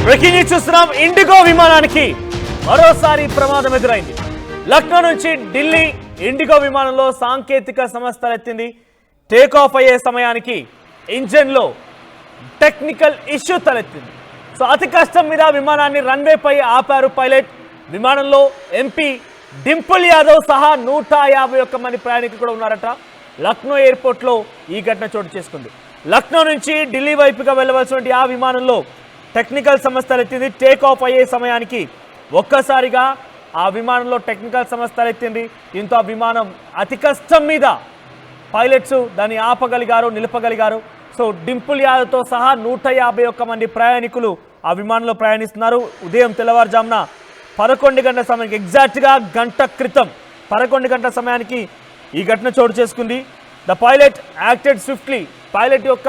Breaking news చూస్తున్నాం. IndiGo విమానానికి మరోసారి ప్రమాదం ఎదురైంది. లక్నో నుంచి ఢిల్లీ ఇండిగో విమానంలో సాంకేతిక సమస్య తలెత్తింది. టేక్ ఆఫ్ అయ్యే సమయానికి ఇంజన్ లో టెక్నికల్ ఇష్యూ తలెత్తింది. సో అతి కష్టం మీద విమానాన్ని రన్వే పై ఆపారు పైలట్. విమానంలో ఎంపీ డింపుల్ యాదవ్ సహా 151 మంది ప్రయాణికులు కూడా ఉన్నారట. లక్నో ఎయిర్పోర్ట్ లో ఈ ఘటన చోటు చేసుకుంది. లక్నో నుంచి ఢిల్లీ వైపుగా వెళ్ళవలసిన ఆ విమానంలో టెక్నికల్ సమస్య తలెత్తింది. టేక్ ఆఫ్ అయ్యే సమయానికి ఒక్కసారిగా ఆ విమానంలో టెక్నికల్ సమస్య తలెత్తింది. దీంతో ఆ విమానం అతి కష్టం మీద పైలట్స్ దాన్ని ఆపగలిగారు, నిలపగలిగారు. సో డింపుల్ యాదవ్తో సహా 151 మంది ప్రయాణికులు ఆ విమానంలో ప్రయాణిస్తున్నారు. ఉదయం తెల్లవారుజామున 11 గంటల సమయానికి, ఎగ్జాక్ట్గా గంట క్రితం 11 గంటల సమయానికి ఈ ఘటన చోటు చేసుకుంది. The pilot acted swiftly. Pilot యొక్క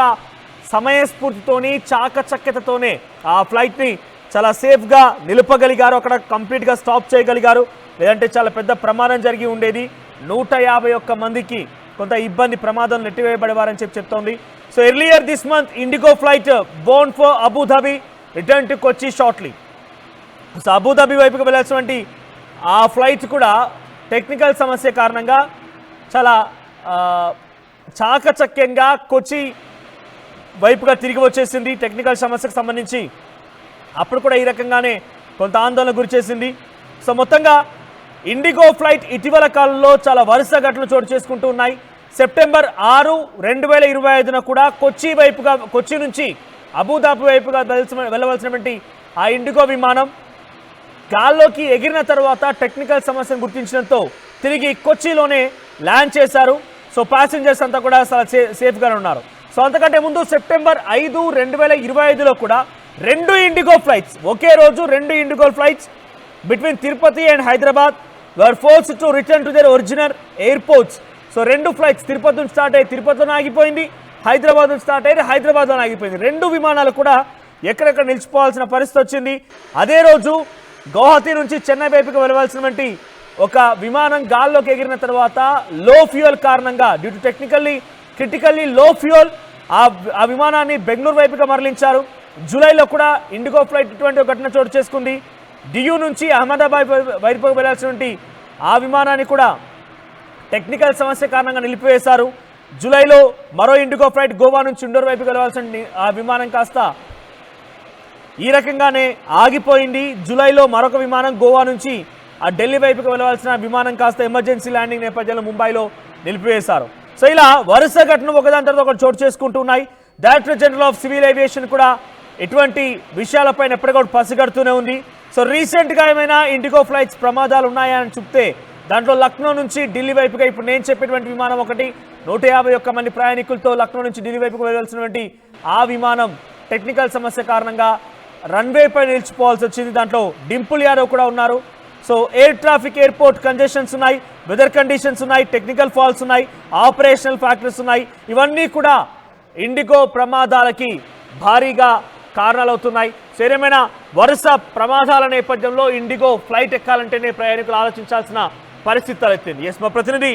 సమయస్ఫూర్తితోని, చాకచక్యతతోనే ఆ ఫ్లైట్ని చాలా సేఫ్గా నిలపగలిగారు. అక్కడ కంప్లీట్గా స్టాప్ చేయగలిగారు. లేదంటే చాలా పెద్ద ప్రమాదం జరిగి ఉండేది. 151 మందికి కొంత ఇబ్బంది, ప్రమాదం నెట్టివేయబడేవారని చెప్తోంది. So earlier this month IndiGo flight Born for Abu Dhabi return to Kochi shortly. So Abu Dhabi వైపుకి వెళ్ళాల్సినటువంటి ఆ ఫ్లైట్ కూడా టెక్నికల్ సమస్య కారణంగా చాలా చాకచక్యంగా కొచ్చి వైపుగా తిరిగి వచ్చేసింది. టెక్నికల్ సమస్యకు సంబంధించి అప్పుడు కూడా ఈ రకంగానే కొంత ఆందోళన గురిచేసింది. సో మొత్తంగా ఇండిగో ఫ్లైట్ ఇటీవల కాలంలో చాలా వరుస ఘటనలు చోటు చేసుకుంటూ ఉన్నాయి. సెప్టెంబర్ 6, 2025 కూడా కొచ్చి నుంచి అబుదాబి వైపుగా వెళ్ళవలసినటువంటి ఆ ఇండిగో విమానం గాల్లోకి ఎగిరిన తర్వాత టెక్నికల్ సమస్యను గుర్తించడంతో తిరిగి కొచ్చిలోనే ల్యాండ్ చేశారు. సో ప్యాసింజర్స్ అంతా కూడా సేఫ్గానే ఉన్నారు. సో అంతకంటే ముందు సెప్టెంబర్ 5, 2025లో కూడా 2 ఇండిగో ఫ్లైట్స్, ఒకే రోజు 2 IndiGo flights between Tirupati and Hyderabad were forced to return to their original airports. So 2 flights Tirupati నుంచి స్టార్ట్ అయ్యి తిరుపతిలో ఆగిపోయింది, హైదరాబాద్ నుంచి స్టార్ట్ అయ్యి హైదరాబాద్లో ఆగిపోయింది. 2 విమానాలు కూడా ఎక్కడెక్కడ నిలిచిపోవాల్సిన పరిస్థితి వచ్చింది. అదే రోజు గౌహతి నుంచి చెన్నై వైపుకి వెళ్ళవలసినటువంటి ఒక విమానం గాల్లోకి ఎగిరిన తర్వాత లో ఫ్యూయల్ కారణంగా, డ్యూ టు క్రిటికల్లీ లో ఫ్యూయల్, ఆ విమానాన్ని బెంగళూరు వైపుగా మరలించారు. జూలైలో కూడా ఇండిగో ఫ్లైట్ ఇటువంటి ఒక ఘటన చోటు చేసుకుంది. డియూ నుంచి అహ్మదాబాద్ వైపుకు వెళ్లాల్సినటువంటి ఆ విమానాన్ని కూడా టెక్నికల్ సమస్య కారణంగా నిలిపివేశారు. జూలైలో మరో ఇండిగో ఫ్లైట్ గోవా నుంచి ఇండోర్ వైపుకి వెళ్ళవలసిన ఆ విమానం కాస్త ఈ రకంగానే ఆగిపోయింది. జూలైలో మరొక విమానం గోవా నుంచి ఆ ఢిల్లీ వైపుకి వెళ్ళవలసిన విమానం కాస్త ఎమర్జెన్సీ ల్యాండింగ్ నేపథ్యంలో ముంబైలో నిలిపివేశారు. సో ఇలా వరుస ఘటనలు ఒకదాని తర్వాత ఒకటి చోటు చేసుకుంటున్నాయి. Director general of civil aviation కూడా ఇటువంటి విషయాలపైన ఎప్పటికప్పుడు పసిగడుతూనే ఉంది. సో రీసెంట్గా ఏమైనా ఇండిగో ఫ్లైట్స్ ప్రమాదాలు ఉన్నాయా అని చెప్తే దాంట్లో లక్నో నుంచి ఢిల్లీ వైపుగా ఇప్పుడు నేను చెప్పేటువంటి విమానం ఒకటి. 151 మంది ప్రయాణికులతో లక్నో నుంచి ఢిల్లీ వైపుకు వెళ్ళాల్సినటువంటి ఆ విమానం టెక్నికల్ సమస్య కారణంగా రన్వే పై నిలిచిపోవాల్సి వచ్చింది. దాంట్లో డింపుల్ యాదవ్ కూడా ఉన్నారు. So air traffic, airport congestions ఉన్నాయి, వెదర్ కండిషన్స్ ఉన్నాయి, టెక్నికల్ ఫాల్ట్స్ ఉన్నాయి, ఆపరేషనల్ ఫ్యాక్టర్స్ ఉన్నాయి. ఇవన్నీ కూడా ఇండిగో ప్రమాదాలకి భారీగా కారణాలవుతున్నాయి. ఏమైనా వరుస ప్రమాదాల నేపథ్యంలో ఇండిగో ఫ్లైట్ ఎక్కాలంటేనే ప్రయాణికులు ఆలోచించాల్సిన పరిస్థితి తలెత్తింది. ఎస్, మా ప్రతినిధి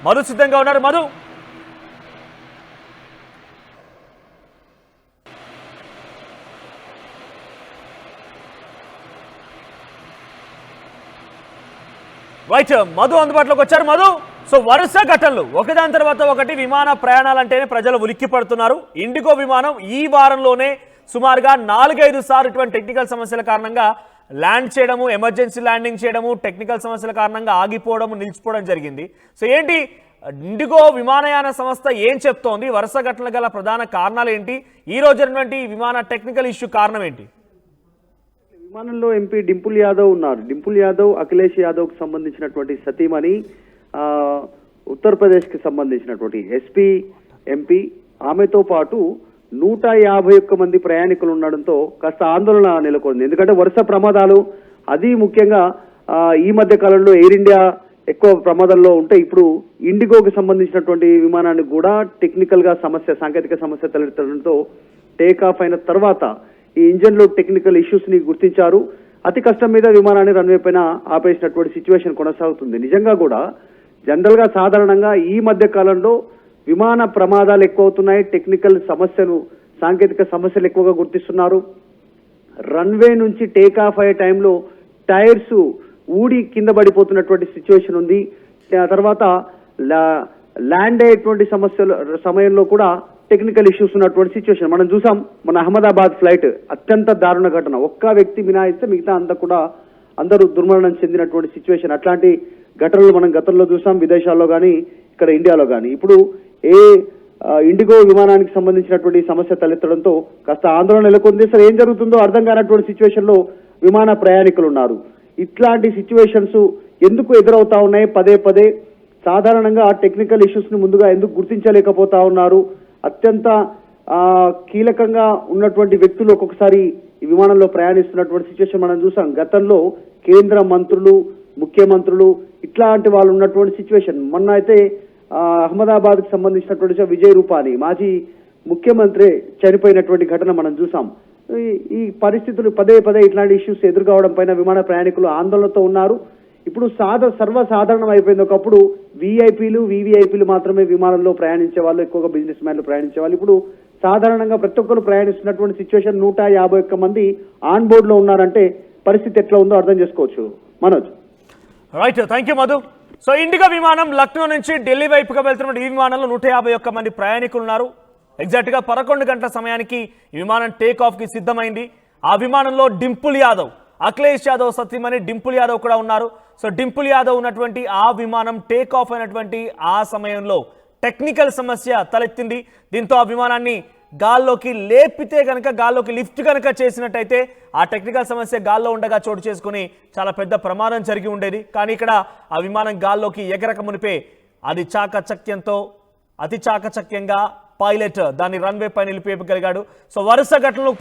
మధు సిద్ధంగా ఉన్నారు. మధు, రైట్, మధు అందుబాటులోకి వచ్చారు. మధు, సో వరుస ఘటనలు ఒకదాని తర్వాత ఒకటి విమాన ప్రయాణాలంటేనే ప్రజలు ఉలిక్కి పడుతున్నారు. ఇండిగో విమానం ఈ వారంలోనే సుమారుగా 4-5 సార్లు ఇటువంటి టెక్నికల్ సమస్యల కారణంగా ల్యాండ్ చేయడము, ఎమర్జెన్సీ ల్యాండింగ్ చేయడము, టెక్నికల్ సమస్యల కారణంగా ఆగిపోవడము, నిలిచిపోవడం జరిగింది. సో ఏంటి ఇండిగో విమానయాన సంస్థ ఏం చెప్తోంది? వరుస ఘటనలు గల ప్రధాన కారణాలు ఏంటి? ఈ రోజు జరిగినటువంటి విమాన టెక్నికల్ ఇష్యూ కారణం ఏంటి? విమానంలో ఎంపీ డింపుల్ యాదవ్ ఉన్నారు. డింపుల్ యాదవ్ అఖిలేష్ యాదవ్ కు సంబంధించినటువంటి సతీమణి, ఉత్తరప్రదేశ్ కి సంబంధించినటువంటి ఎస్పీ ఎంపీ. ఆమెతో పాటు 151 మంది ప్రయాణికులు ఉండడంతో కాస్త ఆందోళన నెలకొంది. ఎందుకంటే వరుస ప్రమాదాలు, అది ముఖ్యంగా ఈ మధ్య కాలంలో ఎయిర్ ఇండియా ఎక్కువ ప్రమాదంలో ఉంటే ఇప్పుడు ఇండిగోకి సంబంధించినటువంటి విమానాన్ని కూడా టెక్నికల్ గా సాంకేతిక సమస్య తలెత్తడంతో టేక్ ఆఫ్ అయిన తర్వాత ఈ ఇంజన్ లో టెక్నికల్ ఇష్యూస్ ని గుర్తించారు. అతి కష్టం మీద విమానాన్ని రన్వే పైన ఆపేసినటువంటి సిచ్యువేషన్ కొనసాగుతుంది. నిజంగా కూడా జనరల్ గా సాధారణంగా ఈ మధ్య కాలంలో విమాన ప్రమాదాలు ఎక్కువ అవుతున్నాయి, టెక్నికల్ సమస్యలు, సాంకేతిక సమస్యలు ఎక్కువగా గుర్తిస్తున్నారు. రన్వే నుంచి టేక్ ఆఫ్ అయ్యే టైంలో టైర్స్ ఊడి కింద పడిపోతున్నటువంటి సిచ్యువేషన్ ఉంది. ఆ తర్వాత ల్యాండ్ అయ్యేటువంటి సమయంలో కూడా టెక్నికల్ ఇష్యూస్ ఉన్నటువంటి సిచ్యువేషన్ మనం చూసాం. మన అహ్మదాబాద్ ఫ్లైట్ అత్యంత దారుణ ఘటన, ఒక్క వ్యక్తి మినహాయిస్తే మిగతా అంతా కూడా అందరూ దుర్మరణం చెందినటువంటి సిచ్యువేషన్. అట్లాంటి ఘటనలు మనం గతంలో చూసాం, విదేశాల్లో కానీ ఇక్కడ ఇండియాలో కానీ. ఇప్పుడు ఇండిగో విమానానికి సంబంధించినటువంటి సమస్య తలెత్తడంతో కాస్త ఆందోళన నెలకొంది. అసలు ఏం జరుగుతుందో అర్థం కానటువంటి సిచ్యువేషన్ లో విమాన ప్రయాణికులు ఉన్నారు. ఇట్లాంటి సిచ్యువేషన్స్ ఎందుకు ఎదురవుతా ఉన్నాయి పదే పదే? సాధారణంగా టెక్నికల్ ఇష్యూస్ ని ముందుగా ఎందుకు గుర్తించలేకపోతా ఉన్నారు? అత్యంత కీలకంగా ఉన్నటువంటి వ్యక్తులు ఒక్కొక్కసారి ఈ విమానంలో ప్రయాణిస్తున్నటువంటి సిచ్యువేషన్ మనం చూసాం. గతంలో కేంద్ర మంత్రులు, ముఖ్యమంత్రులు ఇట్లాంటి వాళ్ళు ఉన్నటువంటి సిచ్యువేషన్. మొన్న అయితే అహ్మదాబాద్ కి సంబంధించినటువంటి విజయ్ రూపానీ మాజీ ముఖ్యమంత్రి చనిపోయినటువంటి ఘటన మనం చూసాం. ఈ పరిస్థితులు పదే పదే ఇట్లాంటి ఇష్యూస్ ఎదురుకావడం పైన విమాన ప్రయాణికులు ఆందోళనతో ఉన్నారు. ఇప్పుడు సర్వసాధారణం అయిపోయింది. ఒకప్పుడు వీఐపీలు, వీవీఐపీలు మాత్రమే విమానంలో ప్రయాణించే వాళ్ళు, ఎక్కువగా బిజినెస్ మ్యాన్లు ప్రయాణించే వాళ్ళు. ఇప్పుడు సాధారణంగా ప్రతి ఒక్కరు ప్రయాణిస్తున్నటువంటి సిచ్యువేషన్. 151 మంది ఆన్ బోర్డ్ లో ఉన్నారంటే పరిస్థితి ఎట్లా ఉందో అర్థం చేసుకోవచ్చు. Manoj. Right, thank you Madhu. So IndiGo విమానం లక్నో నుంచి ఢిల్లీ వైపుగా వెళ్తున్న ఈ విమానంలో 151 మంది ప్రయాణికులు ఉన్నారు. ఎగ్జాక్ట్ గా 11 గంటల సమయానికి ఈ విమానం టేక్ ఆఫ్ కి సిద్ధమైంది. ఆ విమానంలో డింపుల్ యాదవ్, అఖిలేష్ యాదవ్ సతీమణి డింపుల్ యాదవ్ కూడా ఉన్నారు. సో డింపుల్ యాదవ్ ఉన్నటువంటి ఆ విమానం టేక్ ఆఫ్ అయినటువంటి ఆ సమయంలో టెక్నికల్ సమస్య తలెత్తింది. దీంతో ఆ విమానాన్ని గాల్లోకి లేపితే కనుక, గాల్లోకి లిఫ్ట్ కనుక చేసినట్టయితే ఆ టెక్నికల్ సమస్య గాల్లో ఉండగా చోటు చేసుకుని చాలా పెద్ద ప్రమాదం జరిగి ఉండేది. కానీ ఇక్కడ ఆ విమానం గాల్లోకి ఎగరక మునిపే అది అతి చాకచక్యంగా పైలట్ దాన్ని రన్వే పై నిలిపేయగలిగాడు. సో వరుస ఘటనలు